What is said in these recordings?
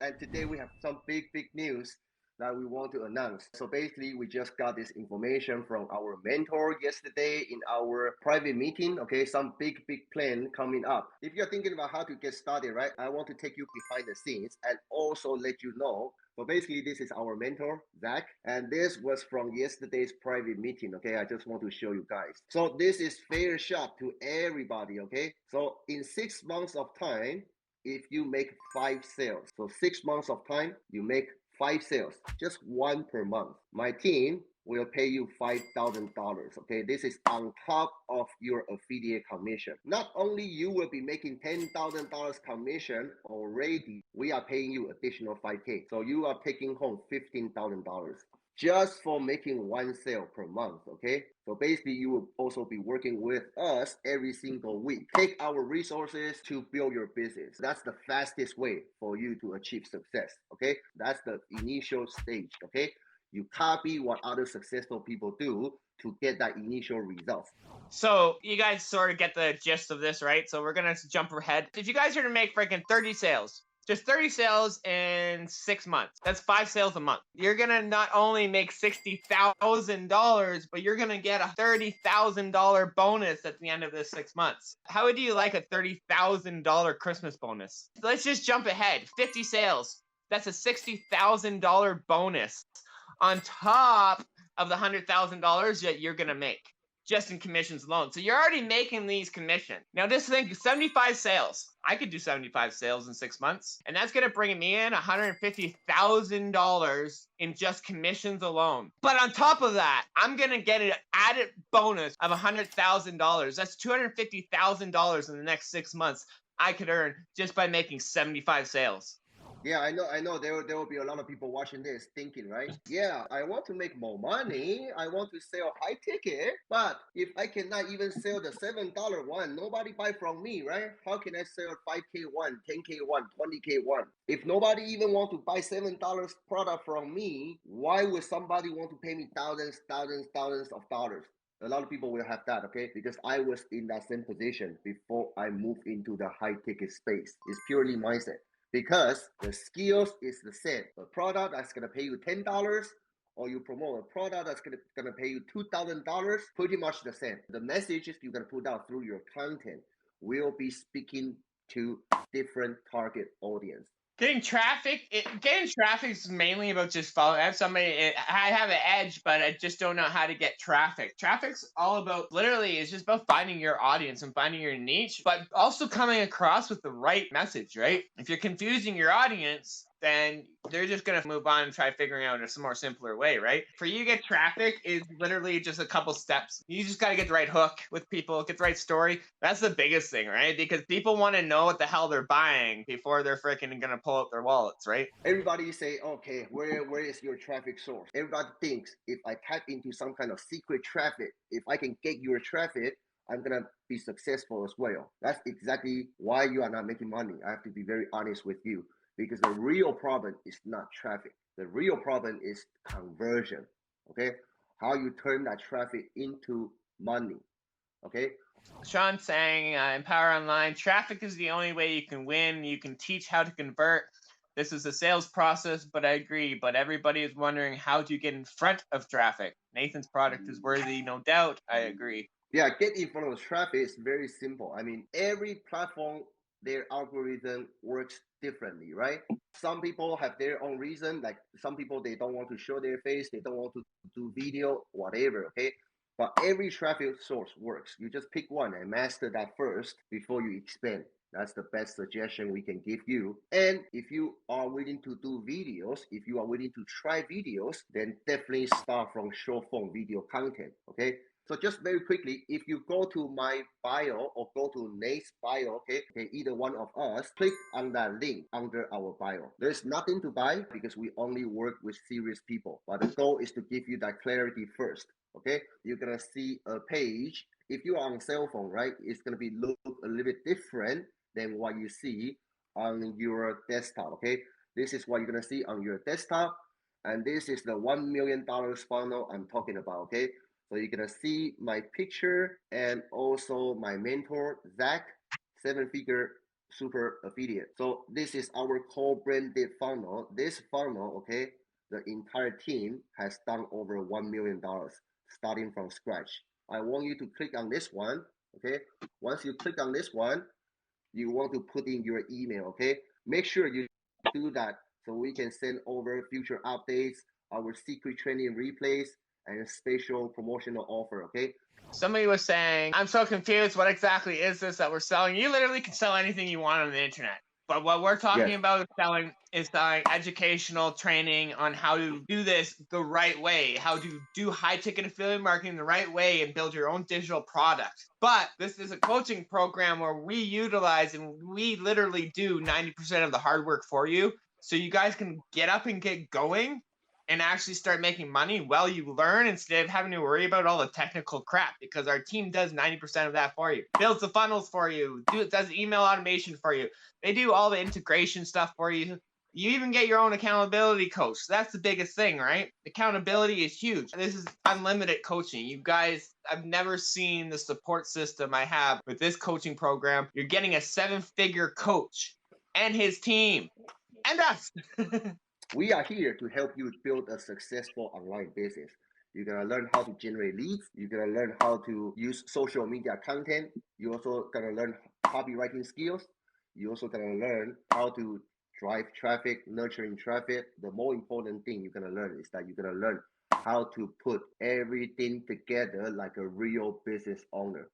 And today we have some big news that we want to announce. So basically, we just got this information from our mentor yesterday in our private meeting. Okay, some big plan coming up. If you're thinking about how to get started, right, I want to take you behind the scenes and also let you know. So basically, this is our mentor, Zach, and this was from yesterday's private meeting, okay? I just want to show you guys. So this is fair shot to everybody, okay? So in 6 months of time, if you make 5 sales, so 6 months of time, you make 5 sales, just one per month. My team will pay you $5,000. Okay, this is on top of your affiliate commission. Not only you will be making $10,000 commission already, we are paying you additional 5K. So you are taking home $15,000 just for making one sale per month. Okay, so basically you will also be working with us every single week. Take our resources to build your business. That's the fastest way for you to achieve success. Okay, that's the initial stage. Okay, you copy what other successful people do to get that initial results. So you guys sort of get the gist of this, right? So we're gonna jump ahead. If you guys are to make freaking 30 sales, just 30 sales in 6 months, that's 5 sales a month. You're gonna not only make $60,000, but you're gonna get a $30,000 bonus at the end of this 6 months. How would you like a $30,000 Christmas bonus? Let's just jump ahead. 50 sales. That's a $60,000 bonus on top of the $100,000 that you're gonna make just in commissions alone. So you're already making these commission. Now just think 75 sales. I could do 75 sales in 6 months, and that's going to bring me in $150,000 in just commissions alone. But on top of that, I'm going to get an added bonus of $100,000. That's $250,000 in the next 6 months I could earn just by making 75 sales. Yeah, I know. There will be a lot of people watching this thinking, right? Yeah, I want to make more money. I want to sell high ticket, but if I cannot even sell the $7 one, nobody buy from me, right? How can I sell 5K one, 10K one, 20K one? If nobody even want to buy $7 product from me, why would somebody want to pay me thousands of dollars? A lot of people will have that, okay? Because I was in that same position before I moved into the high ticket space. It's purely mindset. Because the skills is the same. A product that's gonna pay you $10, or you promote a product that's gonna pay you $2,000, pretty much the same. The messages you're gonna put out through your content will be speaking to different target audience. Getting traffic is mainly about just following. I have an edge, but I just don't know how to get traffic. Traffic's all about, literally, it's just about finding your audience and finding your niche, but also coming across with the right message, right? If you're confusing your audience, then they're just going to move on and try figuring out a more simpler way, right? For you to get traffic is literally just a couple steps. You just got to get the right hook with people, get the right story. That's the biggest thing, right? Because people want to know what the hell they're buying before they're freaking going to pull out their wallets, right? Everybody say, okay, where is your traffic source? Everybody thinks if I tap into some kind of secret traffic, if I can get your traffic, I'm going to be successful as well. That's exactly why you are not making money. I have to be very honest with you. Because the real problem is not traffic. The real problem is conversion. Okay, how you turn that traffic into money. Okay. Sean saying, Empower Online, traffic is the only way you can win. You can teach how to convert. This is a sales process, but I agree. But everybody is wondering, how do you get in front of traffic? Nathan's product is worthy, no doubt. I agree. Yeah, get in front of traffic is very simple. I mean, every platform, their algorithm works differently, right? Some people have their own reason. Like some people, they don't want to show their face. They don't want to do video, whatever, okay? But every traffic source works. You just pick one and master that first before you expand. That's the best suggestion we can give you. And if you are willing to do videos, if you are willing to try videos, then definitely start from short form video content, okay? So just very quickly, if you go to my bio or go to Nate's bio, okay, either one of us, click on that link under our bio. There's nothing to buy because we only work with serious people. But the goal is to give you that clarity first, okay? You're gonna see a page. If you are on cell phone, right, it's gonna be look a little bit different than what you see on your desktop, okay? This is what you're gonna see on your desktop. And this is the $1 million funnel I'm talking about, okay? So you're gonna see my picture and also my mentor, Zach, 7-figure super affiliate. So this is our co-branded funnel. This funnel, okay, the entire team has done over $1 million starting from scratch. I want you to click on this one, okay? Once you click on this one, you want to put in your email, okay? Make sure you do that so we can send over future updates, our secret training replays, and special promotional offer, okay? Somebody was saying, I'm so confused. What exactly is this that we're selling? You literally can sell anything you want on the internet. But what we're talking Yes. about is selling educational training on how to do this the right way, how to do high ticket affiliate marketing the right way and build your own digital product. But this is a coaching program where we utilize and we literally do 90% of the hard work for you. So you guys can get up and get going and actually start making money while you learn instead of having to worry about all the technical crap, because our team does 90% of that for you. Builds the funnels for you, does email automation for you. They do all the integration stuff for you. You even get your own accountability coach. That's the biggest thing, right? Accountability is huge. This is unlimited coaching. You guys, I've never seen the support system I have with this coaching program. You're getting a 7-figure coach and his team and us. We are here to help you build a successful online business. You're gonna learn how to generate leads. You're gonna learn how to use social media content. You're also gonna learn copywriting skills. You're also gonna learn how to drive traffic, nurturing traffic. The more important thing you're gonna learn is that you're gonna learn how to put everything together like a real business owner.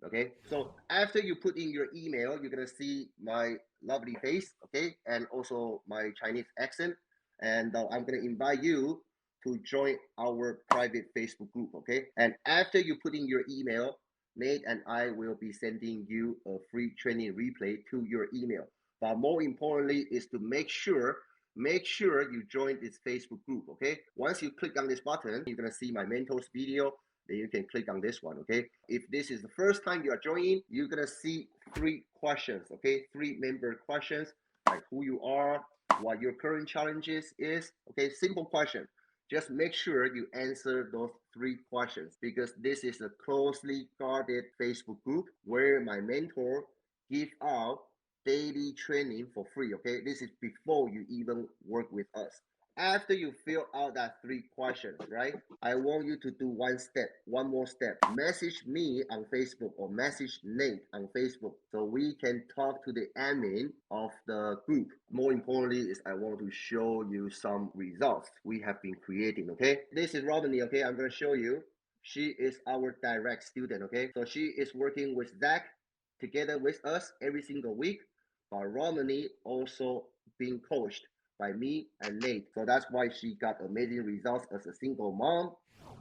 Okay, so after you put in your email, you're gonna see my lovely face, okay, and also my Chinese accent, and I'm gonna invite you to join our private Facebook group, okay? And after you put in your email, Nate and I will be sending you a free training replay to your email. But more importantly is to make sure you join this Facebook group, okay? Once you click on this button, you're gonna see my mentor's video. Then you can click on this one, okay? If this is the first time you are joining, you're gonna see 3 questions, okay? 3 member questions, like who you are, what your current challenges is, okay? Simple question. Just make sure you answer those 3 questions, because this is a closely guarded Facebook group where my mentor give out daily training for free, okay? This is before you even work with us. After you fill out that 3 questions, right? I want you to do one more step. Message me on Facebook or message Nate on Facebook so we can talk to the admin of the group. More importantly is I want to show you some results we have been creating, okay? This is Romany, okay? I'm going to show you. She is our direct student, okay? So she is working with Zach together with us every single week, but Romany also being coached by me and Nate. So that's why she got amazing results as a single mom.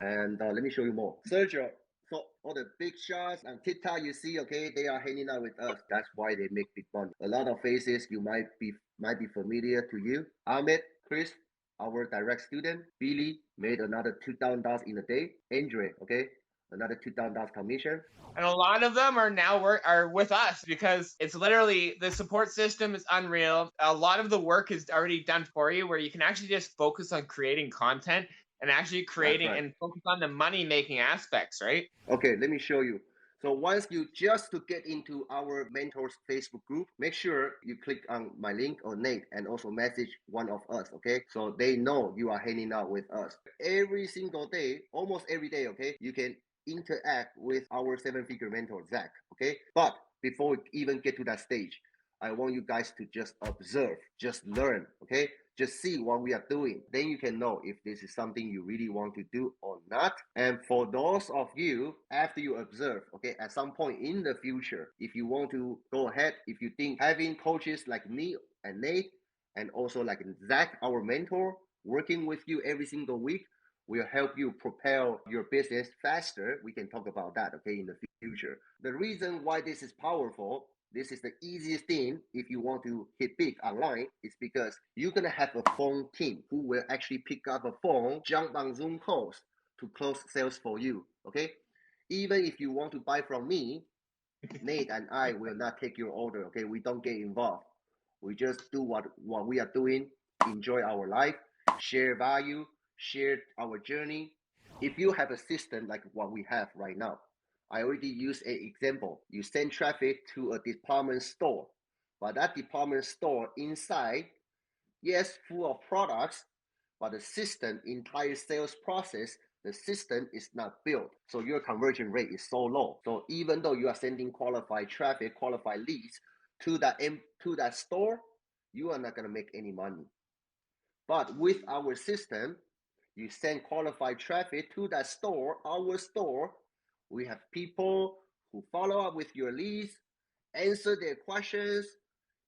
And let me show you more. Sergio, so all the big shots on TikTok you see, okay, they are hanging out with us. That's why they make big money. A lot of faces you might be familiar to you. Ahmed, Chris, our direct student. Billy made another $2,000 in a day. Andre, okay, another $2,000 commission. And a lot of them are now are with us because it's literally the support system is unreal. A lot of the work is already done for you, where you can actually just focus on creating content and actually creating right. and focus on the money making aspects, right? Okay, let me show you. So once you just to get into our mentors Facebook group, make sure you click on my link or Nate and also message one of us, okay? So they know you are hanging out with us. Every single day, almost every day, okay? You can interact with our 7-figure mentor, Zach, okay? But before we even get to that stage, I want you guys to just observe, just learn, okay? Just see what we are doing. Then you can know if this is something you really want to do or not. And for those of you, after you observe, okay, at some point in the future, if you want to go ahead, if you think having coaches like me and Nate, and also like Zach, our mentor, working with you every single week, will help you propel your business faster. We can talk about that, okay, in the future. The reason why this is powerful, this is the easiest thing if you want to hit big online, is because you're going to have a phone team who will actually pick up a phone, jump on Zoom calls to close sales for you, okay? Even if you want to buy from me, Nate and I will not take your order, okay? We don't get involved. We just do what we are doing, enjoy our life, share value, share our journey. If you have a system like what we have right now, I already used an example. You send traffic to a department store, but that department store inside, yes, full of products, but the system, entire sales process, the system is not built. So your conversion rate is so low. So even though you are sending qualified traffic, qualified leads to that store, you are not going to make any money. But with our system, you send qualified traffic to that store, our store. We have people who follow up with your leads, answer their questions,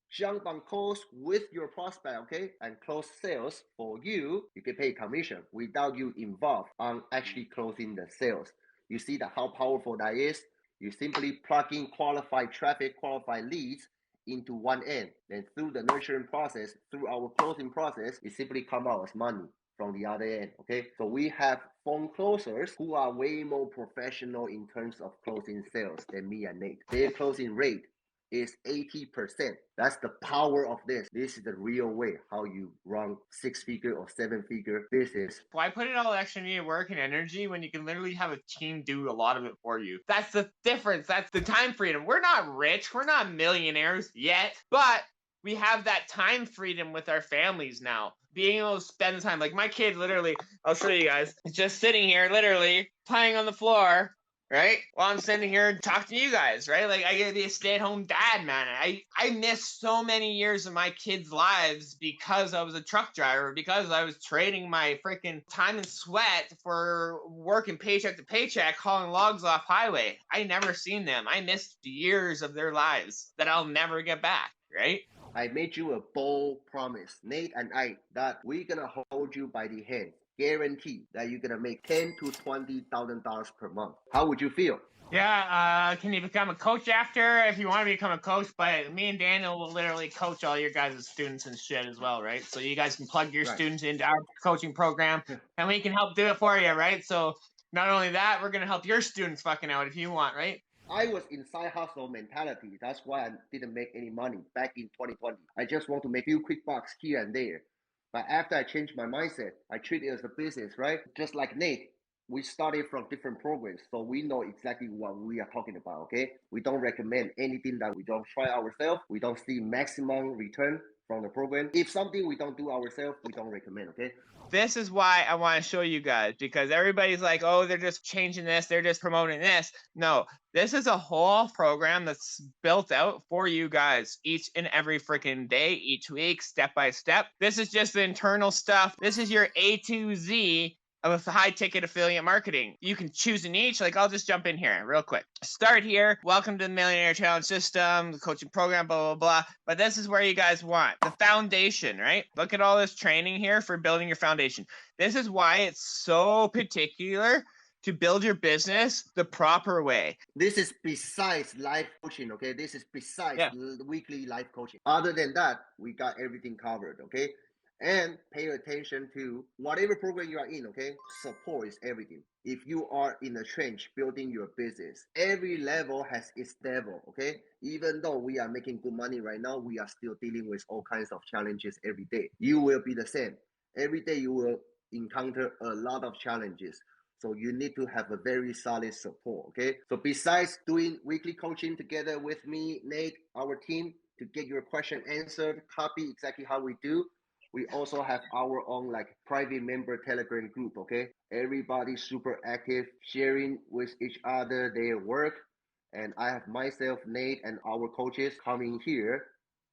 jump on calls with your prospect, okay, and close sales for you. You can pay commission without you involved on actually closing the sales. You see that how powerful that is? You simply plug in qualified traffic, qualified leads into one end. Then through the nurturing process, through our closing process, it simply come out as money from the other end. Okay, so we have phone closers who are way more professional in terms of closing sales than me and Nate. Their closing rate is 80%. That's the power of this. This is the real way how you run 6-figure or 7-figure business. Why put in all the extra needed work and energy when you can literally have a team do a lot of it for you? That's the difference. That's the time freedom. We're not rich. We're not millionaires yet, but we have that time freedom with our families now. Being able to spend the time. Like my kid literally, I'll show you guys, just sitting here literally playing on the floor, right? While I'm sitting here talking to you guys, right? Like I get to be a stay-at-home dad, man. I missed so many years of my kids' lives because I was a truck driver, because I was trading my freaking time and sweat for working paycheck to paycheck, hauling logs off highway. I never seen them. I missed years of their lives that I'll never get back, right? I made you a bold promise, Nate and I, that we're gonna hold you by the hand. Guarantee that you're gonna make $10,000 to $20,000 per month. How would you feel? Yeah, can you become a coach after if you want to become a coach? But me and Daniel will literally coach all your guys' students and shit as well, right? So you guys can plug your students into our coaching program and we can help do it for you, right? So not only that, we're going to help your students fucking out if you want, right? I was in side hustle mentality. That's why I didn't make any money back in 2020. I just want to make a few quick bucks here and there. But after I changed my mindset, I treat it as a business, right? Just like Nate, we started from different programs, so we know exactly what we are talking about, okay? We don't recommend anything that we don't try ourselves. We don't see maximum return from the program. If something we don't do ourselves, we don't recommend, okay? This is why I want to show you guys, because everybody's like, oh, they're just changing this, they're just promoting this. No, this is a whole program that's built out for you guys each and every freaking day, each week, step by step. This is just the internal stuff. This is your A to Z of high ticket affiliate marketing. You can choose an each. Like, I'll just jump in here real quick. Start here. Welcome to the Millionaire Challenge System, the coaching program, blah, blah, blah. But this is where you guys want the foundation, right? Look at all this training here for building your foundation. This is why it's so particular to build your business the proper way. This is besides life coaching, okay? This is besides weekly life coaching. Other than that, we got everything covered, okay? And pay attention to whatever program you are in, okay? Support is everything. If you are in the trench building your business, every level has its devil, okay? Even though we are making good money right now, we are still dealing with all kinds of challenges every day. You will be the same. Every day you will encounter a lot of challenges. So you need to have a very solid support, okay? So besides doing weekly coaching together with me, Nate, our team, to get your question answered, copy exactly how we do, we also have our own like private member Telegram group, okay? Everybody super active, sharing with each other their work. And I have myself, Nate, and our coaches coming here,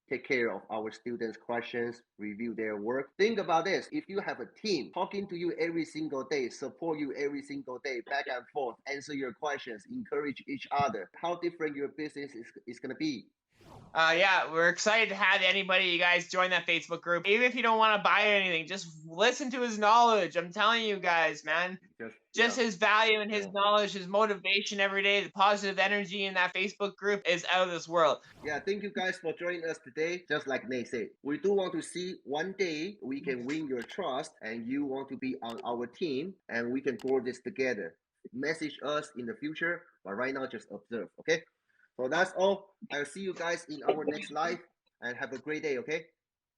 take care of our students' questions, review their work. Think about this. If you have a team talking to you every single day, support you every single day, back and forth, answer your questions, encourage each other, how different your business is going to be. Yeah, we're excited to have anybody, you guys, join that Facebook group. Even if you don't want to buy anything, just listen to his knowledge. I'm telling you guys, man. Just his value and his knowledge, his motivation every day, the positive energy in that Facebook group is out of this world. Yeah, thank you guys for joining us today. Just like Nate said, we do want to see one day we can win your trust and you want to be on our team and we can grow this together. Message us in the future, but right now just observe, okay? So that's all. I'll see you guys in our next live and have a great day, okay?